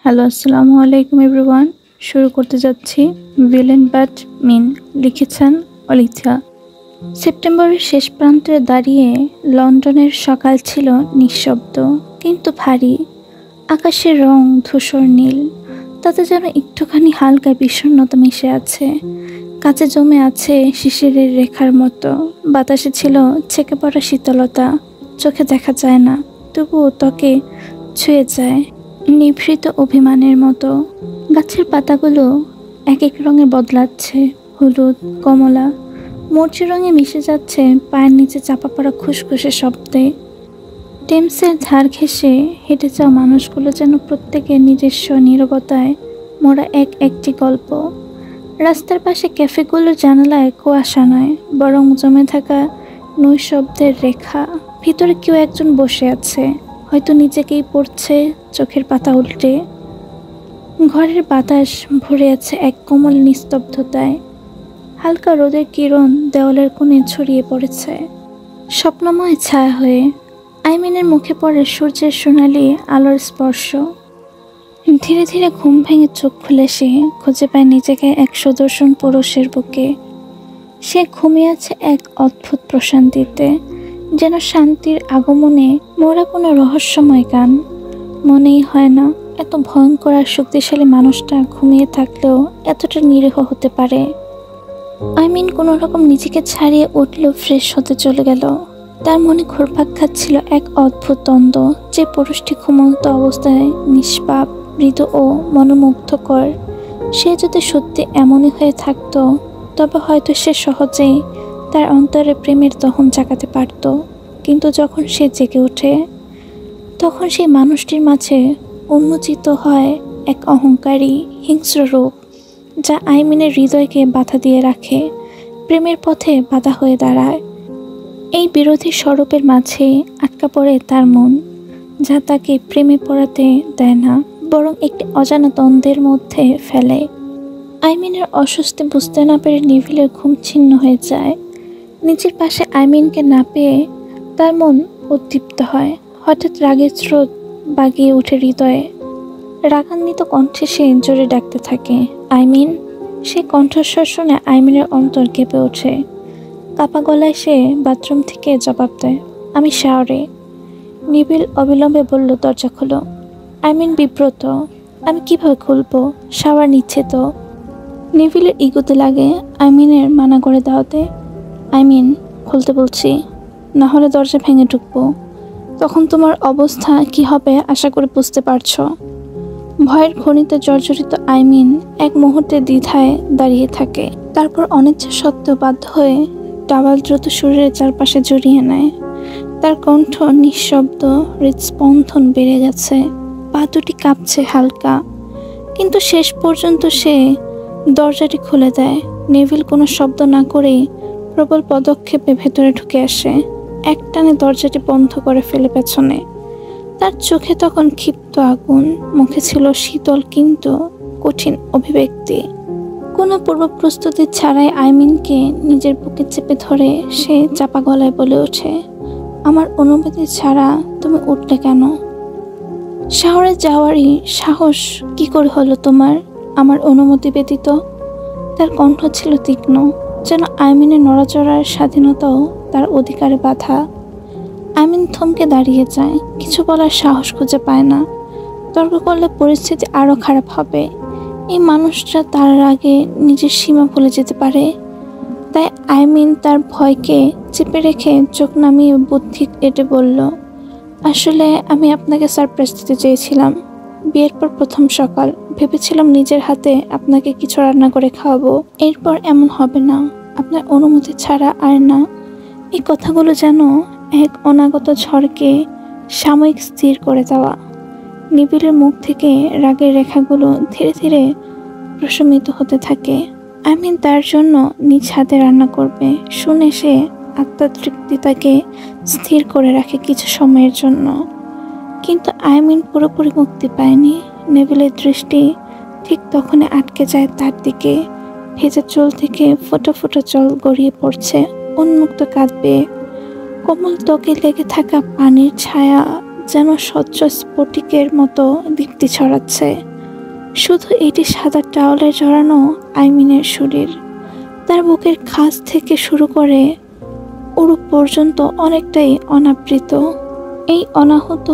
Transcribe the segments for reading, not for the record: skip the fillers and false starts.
Hello, আসসালামু আলাইকুম everyone. শুরু করতে যাচ্ছি ভিলেন বাট মিন, লিখেছেন অলিথিয়া। সেপ্টেম্বরের শেষ প্রান্তে দাঁড়িয়ে লন্ডনের সকাল ছিল নিঃশব্দ কিন্তু ভারী। আকাশের রং ধূসর নীল, তাতে যেন একটুখানি হালকা বিষণ্ণতা মিশে আছে। কাছে জমে আছে শিশিরের রেখার মতো। বাতাসে ছিল ছেঁকে পড়া শীতলতা, চোখে দেখা যায় না, তবুও ত্বকে ছুঁয়ে যায় নিভৃত অভিমানের মতো। গাছের পাতাগুলো এক এক রঙে বদলাচ্ছে, হলুদ, কমলা, মরচি রঙে মিশে যাচ্ছে পায়ের নিচে চাপা পড়া খুসখুসে শব্দে। টেমসের ধার ঘেঁষে হেঁটে যাওয়া মানুষগুলো যেন প্রত্যেকের নিজস্ব নীরবতায় মোরা একটি গল্প। রাস্তার পাশে ক্যাফেগুলোর জানালায় কুয়াশা নয়, বরং জমে থাকা নৈশব্দের রেখা। ভিতরে কেউ একজন বসে আছে, হয়তো নিজেকেই পড়ছে চোখের পাতা উল্টে। ঘরের বাতাস ভরে আছে এক কোমল নিস্তব্ধতায়। হালকা রোদের কিরণ দেওয়ালের কোণে ছড়িয়ে পড়েছে স্বপ্নময় ছায়া হয়ে। আইমিনের মুখে পড়ে সূর্যের সোনালি আলোর স্পর্শ। ধীরে ধীরে ঘুম ভেঙে চোখ খুলে সে খুঁজে পায় নিজেকে এক সুদর্শন পুরুষের বুকে। সে ঘুমিয়ে আছে এক অদ্ভুত প্রশান্তিতে, যেন শান্তির আগমনে মোরা কোনো রহস্যময় গান। মনেই হয় না এত ভয়ঙ্কর আর শক্তিশালী মানুষটা ঘুমিয়ে থাকলেও এতটা নিরীহ হতে পারে। আইমিন কোনো রকম নিজেকে ছাড়িয়ে উঠল, ফ্রেশ হতে চলে গেল। তার মনে ঘুরপাক খাচ্ছিল এক অদ্ভুত দ্বন্দ্ব, যে পুরুষটি ঘুমন্ত অবস্থায় নিষ্পাপ, মৃদু ও মনোমুগ্ধকর। সে যদি সত্যি এমনই হয়ে থাকতো, তবে হয়তো সে সহজেই তার অন্তরে প্রেমের দহন জাগাতে পারত। কিন্তু যখন সে জেগে ওঠে, তখন সেই মানুষটির মাঝে উন্মোচিত হয় এক অহংকারী, হিংস্র রূপ, যা আইমিনের হৃদয়কে বাধা দিয়ে রাখে, প্রেমের পথে বাধা হয়ে দাঁড়ায়। এই বিরোধী স্বরূপের মাঝে আটকা পড়ে তার মন, যা তাকে প্রেমে পড়াতে দেয় না, বরং একটি অজানা দ্বন্দ্বের মধ্যে ফেলে। আইমিনের অস্বস্তি বুঝতে না পেরে নিভিলের ঘুম ছিন্ন হয়ে যায়। নিজের পাশে আইমিনকে না পেয়ে তার মন উদ্দীপ্ত হয়। হঠাৎ রাগের স্রোত বাগিয়ে ওঠে হৃদয়ে। রাগান্বিত কণ্ঠে সে জোরে ডাকতে থাকে, আইমিন। সে কণ্ঠস্বর শুনে আইমিনের অন্তর কেঁপে ওঠে। কাপা গলায় সে বাথরুম থেকে জবাব দেয়, আমি শাওরে। নিবিল অবিলম্বে বলল, দরজা খোলো। আইমিন বিব্রত, আমি কিভাবে খুলবো, শাওয়ার নিচ্ছে তো। নিবিলের ইগোতে লাগে আইমিনের মানা করে দেওয়াতে। আইমিন, খুলতে বলছি, না হলে দরজা ভেঙে ঢুকবো। তখন তোমার অবস্থা কি হবে আশা করে বুঝতে পারছো। ভয়ের খনিতে জর্জরিত আইমিন এক মুহূর্তে দ্বিধায় দাঁড়িয়ে থাকে। তারপর অনিচ্ছা সত্ত্বেও বাধ্য হয়ে টাওয়াল দ্রুত শরীরের চারপাশে জড়িয়ে নেয়। তার কণ্ঠ নিঃশব্দ, হৃদস্পন্দন বেড়ে গেছে, পা দুটি কাঁপছে হালকা। কিন্তু শেষ পর্যন্ত সে দরজাটি খুলে দেয়। নেভিল কোনো শব্দ না করেই প্রবল পদক্ষেপে ভেতরে ঢুকে আসে, একটানে দরজাটি বন্ধ করে ফেলে পেছনে। তার চোখে তখন ক্ষিপ্ত আগুন, মুখে ছিল শীতল কিন্তু কঠিন অভিব্যক্তি। কোনো পূর্ব প্রস্তুতি ছাড়াই আইমিনকে নিজের বুকে চেপে ধরে সে চাপা গলায় বলে ওঠে, আমার অনুমতি ছাড়া তুমি উঠলে কেন? শহরে যাওয়ারই সাহস কি করে হলো তোমার আমার অনুমতি ব্যতীত? তার কণ্ঠ ছিল তীক্ষ্ণ, যেন আইমিনের নড়াচড়ার স্বাধীনতাও তার অধিকারে বাধা। আইমিন থমকে দাঁড়িয়ে যায়, কিছু বলার সাহস খুঁজে পায় না। তর্ক করলে পরিস্থিতি আরও খারাপ হবে। এই মানুষটা তার আগে নিজের সীমা ভুলে যেতে পারে। তাই আইমিন তার ভয়কে চেপে রেখে চোখ নামিয়ে বুদ্ধি এঁটে বলল, আসলে আমি আপনাকে সারপ্রাইজ দিতে চেয়েছিলাম। বিয়ের পর প্রথম সকাল, ভেবেছিলাম নিজের হাতে আপনাকে কিছু রান্না করে খাওয়াবো। এরপর এমন হবে না, আপনার অনুমতি ছাড়া আর না। এই কথাগুলো যেন এক অনাগত ঝড়কে সাময়িক স্থির করে দেওয়া। নিবিলের মুখ থেকে রাগের রেখাগুলো ধীরে ধীরে প্রশমিত হতে থাকে। আইমিন তার জন্য নিজ হাতে রান্না করবে শুনে সে আত্মতৃপ্তিতাকে স্থির করে রাখে কিছু সময়ের জন্য। কিন্তু আইমিন পুরোপুরি মুক্তি পায়নি। নেভিলের দৃষ্টি ঠিক তখনই আটকে যায় তার দিকে। ভেজা চুল থেকে ফোঁটা ফোঁটা জল গড়িয়ে পড়ছে উন্মুক্ত কাঁধ বেয়ে। কোমল ত্বকে লেগে থাকা পানির ছায়া যেন স্বচ্ছ স্ফটিকের মতো দীপ্তি ছড়াচ্ছে। শুধু এটি সাদা টাওয়ালে জড়ানো আইমিনের শরীর। তার বুকের খাঁজ থেকে শুরু করে উরু পর্যন্ত অনেকটাই অনাবৃত। এই অনাহত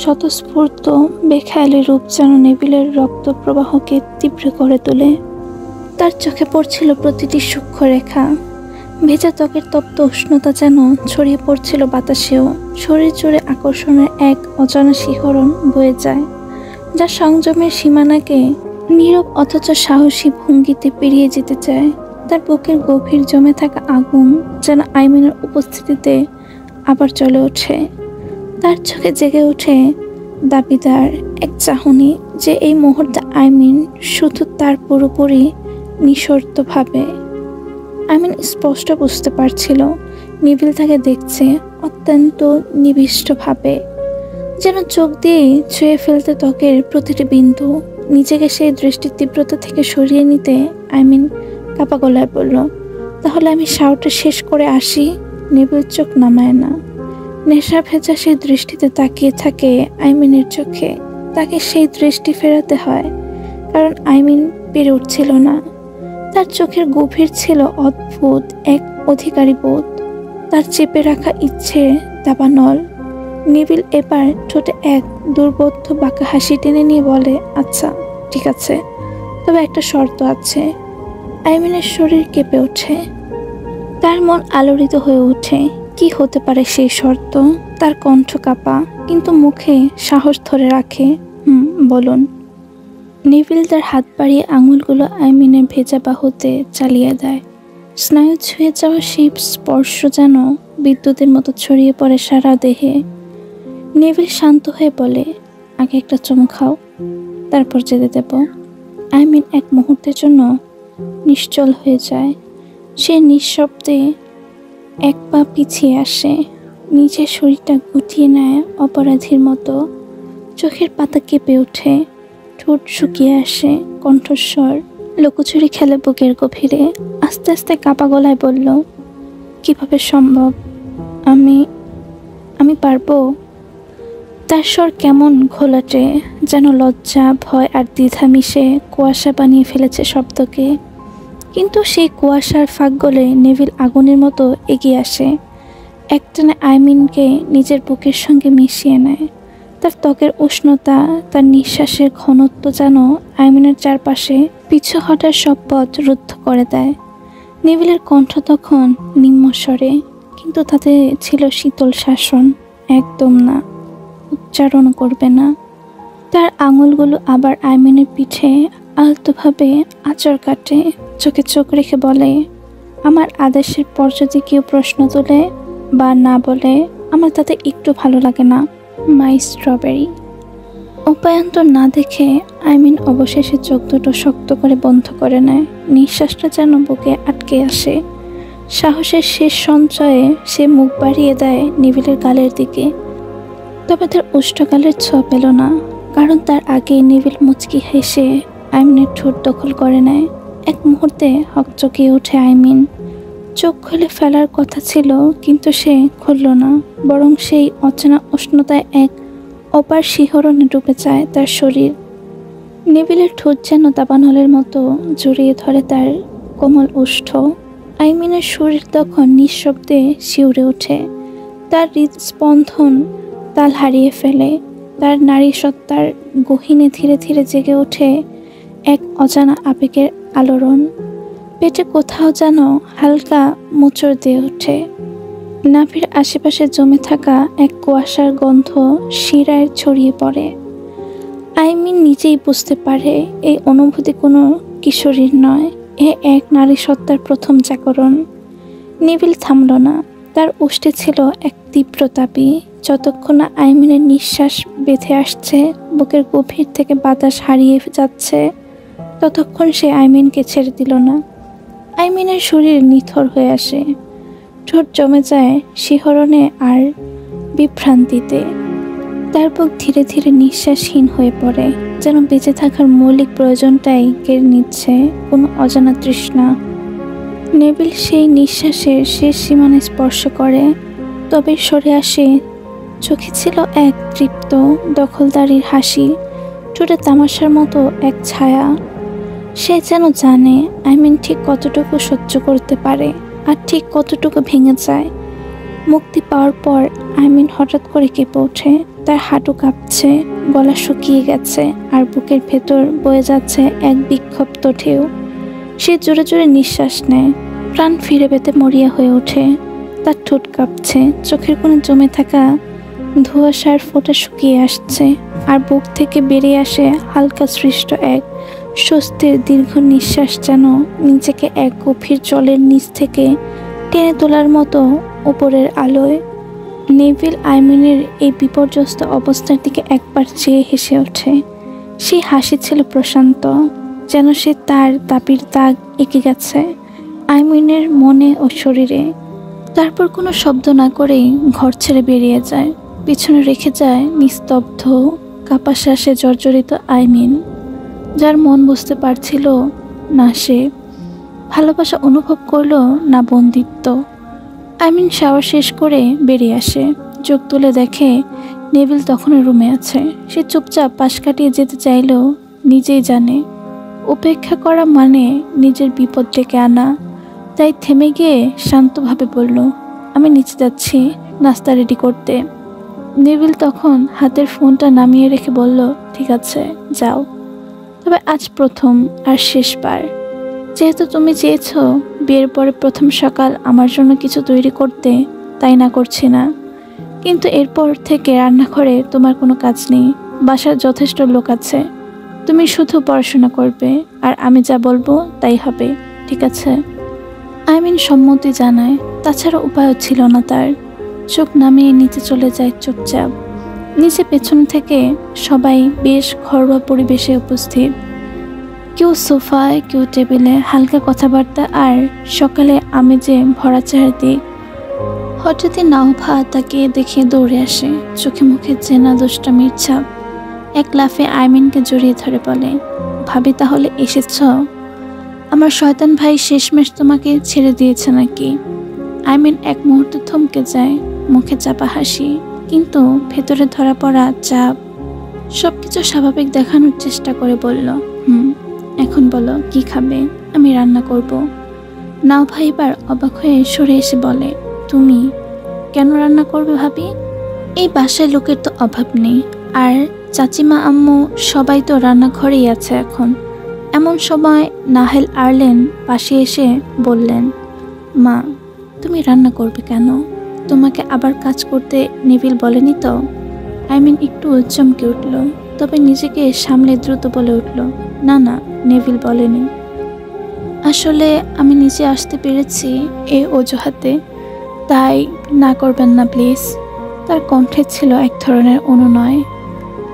স্বতঃস্ফূর্ত বেখেয়ালি রূপ যেন নেভিলের রক্ত প্রবাহকে তীব্র করে তোলে। তার চোখে পড়ছিল প্রতিটি সূক্ষ্ম রেখা। ভেজা ত্বকের তপ্ত উষ্ণতা যেন ছড়িয়ে পড়ছিল বাতাসেও। শরীর জুড়ে আকর্ষণের এক অজানা শিহরণ বয়ে যায়, যা সংযমের সীমানাকে নীরব অথচ সাহসী ভঙ্গিতে পেরিয়ে যেতে চায়। তার বুকের গভীর জমে থাকা আগুন যেন আইমিনের উপস্থিতিতে আবার জ্বলে ওঠে। তার চোখে জেগে ওঠে দাবিদার এক চাহনি, যে এই মুহূর্তে আইমিন শুধু তার পুরোপুরি নিঃশর্তভাবে। আইমিন স্পষ্ট বুঝতে পারছিল নেভিল তাকে দেখছে অত্যন্ত নিবিষ্টভাবে, যেন চোখ দিয়ে ছুঁয়ে ফেলতে ত্বকের প্রতিটি বিন্দু। নিজেকে সেই দৃষ্টির তীব্রতা থেকে সরিয়ে নিতে আইমিন কাপা গলায় বলল, তাহলে আমি শাওয়ারটা শেষ করে আসি। নেভিল চোখ নামায় না, নেশা ভেজা সেই দৃষ্টিতে তাকিয়ে থাকে আইমিনের চোখে। তাকে সেই দৃষ্টি ফেরাতে হয়, কারণ আইমিন পেরে উঠছিল না। তার চোখের গভীর ছিল অদ্ভুত এক অধিকারী বোধ, তার চেপে রাখা ইচ্ছে দাবানল। নেভিল এবার ঠোঁটে এক দুর্বোধ্য বাঁকা হাসি টেনে নিয়ে বলে, আচ্ছা ঠিক আছে, তবে একটা শর্ত আছে। আইমিনের শরীর কেঁপে ওঠে, তার মন আলোড়িত হয়ে ওঠে। কি হতে পারে সেই শর্ত? তার কণ্ঠ কাঁপা, কিন্তু মুখে সাহস ধরে রাখে। বলুন। নেভিল তার হাত বাড়িয়ে আঙুলগুলো আইমিনের ভেজা বাহুতে চালিয়ে দেয়। স্নায়ু ছুঁয়ে যাওয়া সেই স্পর্শ যেন বিদ্যুতের মতো ছড়িয়ে পড়ে সারা দেহে। নেভিল শান্ত হয়ে বলে, আগে একটা চুমু খাও, তারপর যেতে দেব। আইমিন এক মুহূর্তের জন্য নিশ্চল হয়ে যায়। সে নিঃশব্দে এক পা পিছিয়ে আসে, নিজের শরীরটা গুটিয়ে নেয় অপরাধীর মতো। চোখের পাতা কেঁপে ওঠে, ঠোঁট শুকিয়ে আসে, কণ্ঠস্বর লুকোচুরি খেলে বুকের গভীরে। আস্তে আস্তে কাপা গলায় বলল, কিভাবে সম্ভব? আমি পারবো? তার স্বর কেমন ঘোলাটে, যেন লজ্জা, ভয় আর দ্বিধা মিশে কুয়াশা বানিয়ে ফেলেছে শব্দকে। কিন্তু সেই কুয়াশার ফাঁক গলে নেভিল আগুনের মতো এগিয়ে আসে, একটানে আইমিনকে নিজের বুকের সঙ্গে মিশিয়ে নেয়। তার ত্বকের উষ্ণতা, তার নিঃশ্বাসের ঘনত্ব যেন আইমিনের চারপাশে পিছু হটার সব পথ রুদ্ধ করে দেয়। নেভিলের কণ্ঠ তখন নিম্নস্বরে, কিন্তু তাতে ছিল শীতল শাসন। একদম না, উচ্চারণ করবে না। তার আঙুলগুলো আবার আইমিনের পিঠে আলতোভাবে আঁচড় কাটে, চোখে চোখ রেখে বলে, আমার আদেশের পর যদি কেউ প্রশ্ন তোলে বা না বলে, আমার তাতে একটু ভালো লাগে না। মাই স্ট্রবেরি। উপায়ান্তর না দেখে আইমিন অবশেষে চোখ দুটো শক্ত করে বন্ধ করে নেয়। নিঃশ্বাসটা যেন বুকে আটকে আসে। সাহসের শেষ সঞ্চয়ে সে মুখ বাড়িয়ে দেয় নেভিলের গালের দিকে। তবে তার উষ্ঠগালের ছোঁয়া পেল না, কারণ তার আগে নেভিল মুচকি হেসে আইমিনের ঠোঁট দখল করে নেয়। এক মুহূর্তে হকচকিয়ে ওঠে আইমিন। চোখ খুলে ফেলার কথা ছিল, কিন্তু সে খুলল না, বরং সেই অচেনা উষ্ণতায় এক অপার শিহরণে ডুবে যায় তার শরীর। নেভিলের ঠোঁট যেন দাবানলের মতো জড়িয়ে ধরে তার কোমল ওষ্ঠ। আইমিনের শরীর তখন নিঃশব্দে শিউরে ওঠে, তার হৃদস্পন্দন তাল হারিয়ে ফেলে। তার নারী সত্তার গহীনে ধীরে ধীরে জেগে ওঠে এক অজানা আবেগের আলোড়ন। পেটে কোথাও যেন হালকা মোচড় দিয়ে ওঠে। নাভির আশেপাশে জমে থাকা এক কুয়াশার গন্ধ শিরায় ছড়িয়ে পড়ে। আইমিন নিজেই বুঝতে পারে এই অনুভূতি কোনো কিশোরীর নয়, এ এক নারী সত্তার প্রথম জাগরণ। নেভিল থামল না, তার ওষ্ঠে ছিল এক তীব্র দাবি। যতক্ষণ না আইমিনের নিঃশ্বাস বেঁধে আসছে, বুকের গভীর থেকে বাতাস হারিয়ে যাচ্ছে, ততক্ষণ সে আইমিনকে ছেড়ে দিল না। আইমিনের শরীর নিথর হয়ে আসে, ঠোঁট জমে যায় শিহরণে আর বিভ্রান্তিতে। তার বুক ধীরে ধীরে নিঃশ্বাসহীন হয়ে পড়ে, যেন বেঁচে থাকার মৌলিক প্রয়োজনটাই কেড়ে নিচ্ছে কোনো অজানা তৃষ্ণা। নেভিল সেই নিঃশ্বাসের শেষ সীমানা স্পর্শ করে, তবে সরে আসে। চোখে ছিল এক তৃপ্ত দখলদারির হাসি, ঠোঁটে তামাশার মতো এক ছায়া। সে যেন জানে আইমিন ঠিক কতটুকু সহ্য করতে পারে আর ঠিক কতটুকু ভেঙে যায়। মুক্তি পাওয়ার পর আইমিন হঠাৎ করে কেঁপে ওঠে। তার হাঁটু কাঁপছে, গলা শুকিয়ে গেছে আর বুকের ভেতর বয়ে যাচ্ছে এক বিক্ষিপ্ত ঢেউ। সে জোরে জোরে নিঃশ্বাস নেয়, প্রাণ ফিরে পেতে মরিয়া হয়ে ওঠে। তার ঠোঁট কাঁপছে, চোখের কোণে জমে থাকা ধোঁয়াশার ফোঁটা শুকিয়ে আসছে আর বুক থেকে বেরিয়ে আসে হালকা সৃষ্ট এক স্বস্তির দীর্ঘ নিঃশ্বাস, যেন নিজেকে এক গভীর জলের নিচ থেকে টেনে তোলার মতো উপরের আলোয়। নেভিল আইমিনের এই বিপর্যস্ত অবস্থার দিকে একবার চেয়ে হেসে ওঠে। সেই হাসি ছিল প্রশান্ত, যেন সে তার দাবির দাগ এঁকে গেছে আইমিনের মনে ও শরীরে। তারপর কোনো শব্দ না করেই ঘর ছেড়ে বেরিয়ে যায়। পিছনে রেখে যায় নিস্তব্ধ কাপা শ্বাসে জর্জরিত আইমিন, যার মন বুঝতে পারছিল না সে ভালোবাসা অনুভব করলো না বন্দিত্ব। আইমিন শাওয়ার শেষ করে বেরিয়ে আসে। চোখ তুলে দেখে নেভিল তখনও রুমে আছে। সে চুপচাপ পাশ কাটিয়ে যেতে চাইলেও নিজেই জানে উপেক্ষা করা মানে নিজের বিপদ ডেকে আনা। তাই থেমে গিয়ে শান্তভাবে বলল, আমি নিচে যাচ্ছি নাস্তা রেডি করতে। নেভিল তখন হাতের ফোনটা নামিয়ে রেখে বলল, ঠিক আছে যাও, তবে আজ প্রথম আর শেষবার। যেহেতু তুমি চেয়েছো বিয়ের পরে প্রথম সকাল আমার জন্য কিছু তৈরি করতে, তাই না করছি না। কিন্তু এরপর থেকে রান্নাঘরে তোমার কোনো কাজ নেই। বাসার যথেষ্ট লোক আছে, তুমি শুধু পড়াশোনা করবে আর আমি যা বলবো তাই হবে, ঠিক আছে? আইমিন সম্মতি জানায়। তাছাড়া উপায়ও ছিল না তার। চোখ নামিয়ে নিচে চলে যায় চুপচাপ। নিচে পেছন থেকে সবাই বেশ ঘরোয়া পরিবেশে উপস্থিত। কেউ সোফায়, কেউ টেবিলে, হালকা কথাবার্তা আর সকালে আমেজে ভরা চারদিক। হঠাৎই নাওভা তাকে দেখে দৌড়ে আসে, চোখে মুখে চেনা দুষ্টামির ছাপ। এক লাফে আইমিনকে জড়িয়ে ধরে বলে, ভাবি তাহলে এসেছ? আমার শয়তান ভাই শেষমেশ তোমাকে ছেড়ে দিয়েছে নাকি? আইমিন এক মুহূর্তে থমকে যায়, মুখে চাপা হাসি, কিন্তু ভেতরে ধরা পড়া চাপ। সবকিছু স্বাভাবিক দেখানোর চেষ্টা করে বলল, এখন বলো কি খাবে, আমি রান্না করব। নাও ভাই এবার অবাক হয়ে সরে এসে বলে, তুমি কেন রান্না করবে ভাবি? এই বাসায় লোকের তো অভাব নেই, আর চাচিমা আম্মু সবাই তো রান্নাঘরেই আছে এখন। এমন সময় নাহেল আর্লেন পাশে এসে বললেন, মা তুমি রান্না করবে কেন? তোমাকে আবার কাজ করতে নেভিল বলেনি তো? আইমিন একটু চমকে উঠল, তবে নিজেকে সামলে দ্রুত বলে উঠল, না না, নেভিল বলেনি। আসলে আমি নিচে আসতে পেরেছি এই অজুহাতে, তাই না করবেন না প্লিজ। তার কণ্ঠে ছিল এক ধরনের অনুনয়।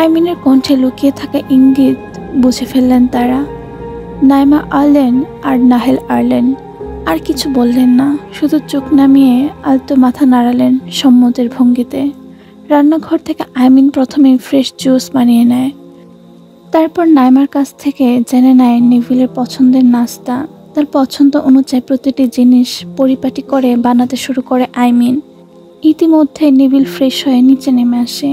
আইমিনের কণ্ঠে লুকিয়ে থাকা ইঙ্গিত বুঝে ফেললেন তারা। নাইমা আর্লেন আর নাহেল আর্লেন আর কিছু বললেন না, শুধু চোখ নামিয়ে আলতো মাথা নাড়ালেন সম্মতের ভঙ্গিতে। রান্নাঘর থেকে আইমিন প্রথমে ফ্রেশ জুস বানিয়ে নেয়, তারপর নাইমার কাছ থেকে জেনে নেয় নেভিলের পছন্দের নাস্তা। তার পছন্দ অনুযায়ী প্রতিটি জিনিস পরিপাটি করে বানাতে শুরু করে আইমিন। ইতিমধ্যে নেভিল ফ্রেশ হয়ে নিচে নেমে আসে।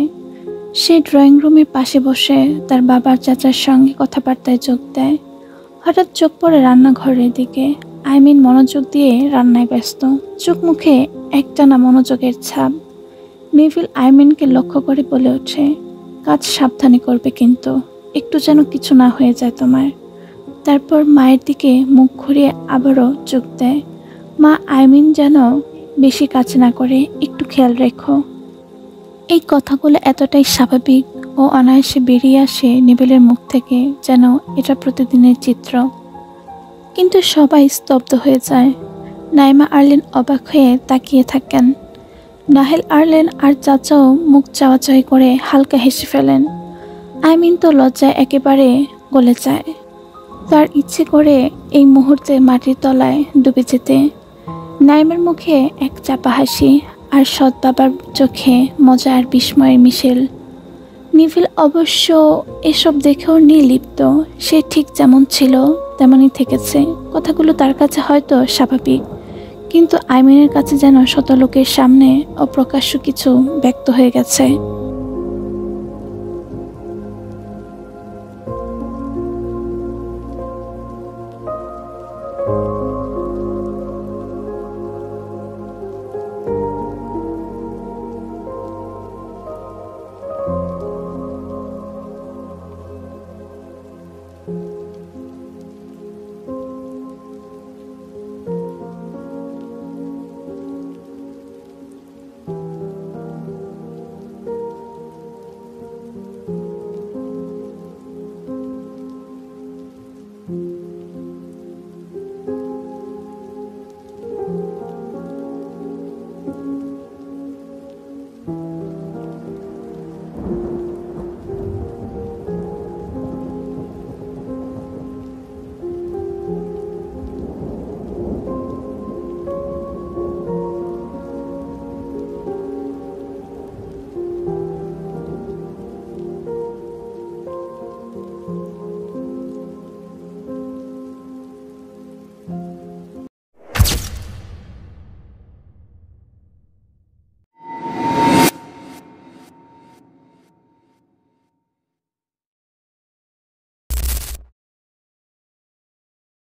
সে ড্রয়িং রুমের পাশে বসে তার বাবার চাচার সঙ্গে কথাবার্তায় যোগ দেয়। হঠাৎ চোখ পড়ে রান্নাঘরের দিকে। আইমিন মনোযোগ দিয়ে রান্নায় ব্যস্ত, চোখ মুখে একটানা মনোযোগের ছাপ। নেভিল আইমিনকে লক্ষ্য করে বলে ওঠে, কাজ সাবধানে করবে কিন্তু, একটু যেন কিছু না হয়ে যায় তোমার। তারপর মায়ের দিকে মুখ ঘুরিয়ে আবারও চোখ দেয়। মা আইমিন যেন বেশি কাজ না করে, একটু খেয়াল রেখো। এই কথাগুলো এতটাই স্বাভাবিক ও অনায়াসে বেরিয়ে আসে নেভিলের মুখ থেকে, যেন এটা প্রতিদিনের চিত্র। কিন্তু সবাই স্তব্ধ হয়ে যায়। নাইমা আর্লেন অবাক হয়ে তাকিয়ে থাকেন। নাহেল আর্লেন আর চাচাও মুখ চাওয়াচাই করে হালকা হেসে ফেলেন। আইমিন তো লজ্জায় একেবারে গলে যায়। তার ইচ্ছে করে এই মুহূর্তে মাটির তলায় ডুবে যেতে। নাইমের মুখে এক চাপা হাসি আর সৎ বাবার চোখে মজা আর বিস্ময়ের মিশেল। নেভিল অবশ্য এসব দেখেও নির্লিপ্ত। সে ঠিক যেমন ছিল তেমনই থেকেছে। কথাগুলো তার কাছে হয়তো স্বাভাবিক, কিন্তু আইমিনের কাছে যেন শত লোকের সামনে অপ্রকাশ্য কিছু ব্যক্ত হয়ে গেছে।